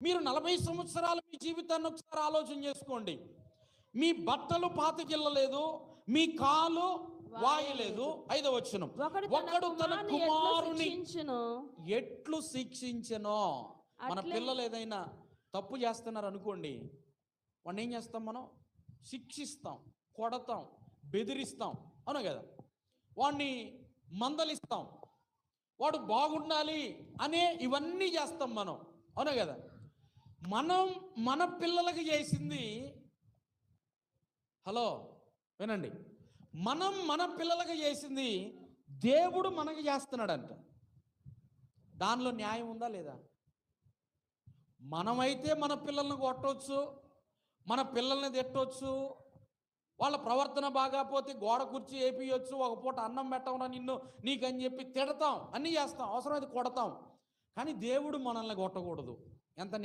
మీరు 40 సంవత్సరాలు మీ జీవితాన్ని ఒకసారి ఆలోచన చేసుకోండి. మీ బట్టలు పాతకిల్లలేదు, మీ కాలు వాయలేదు. 5వ వచనం, ఒకడు తన కుమారుని ఎట్లు శిక్షించెనో. మన పిల్లలు ఏదైనా తప్పు చేస్తున్నారు అనుకోండి, వాడిని ఏం చేస్తాం? మనం శిక్షిస్తాం, కొడతాం, బెదిరిస్తాం, అవును కదా. వాడిని మందలిస్తాం, వాడు బాగుండాలి అనే ఇవన్నీ చేస్తాం మనం, అవును కదా. మనం మన పిల్లలకి చేసింది, హలో వినండి, మనం మన పిల్లలకి చేసింది దేవుడు మనకి చేస్తున్నాడంట. దానిలో న్యాయం ఉందా లేదా? మనమైతే మన పిల్లల్ని కొట్టవచ్చు, మన పిల్లల్ని తిట్టవచ్చు, వాళ్ళ ప్రవర్తన బాగాపోతే గోడ కుర్చీ వేపియొచ్చు, ఒక పూట అన్నం పెట్టవరా నిన్ను నీకని చెప్పి తిడతాం, అన్నీ చేస్తాం, అవసరమైతే కొడతాం. కానీ దేవుడు మనల్ని కొట్టకూడదు. ఎంత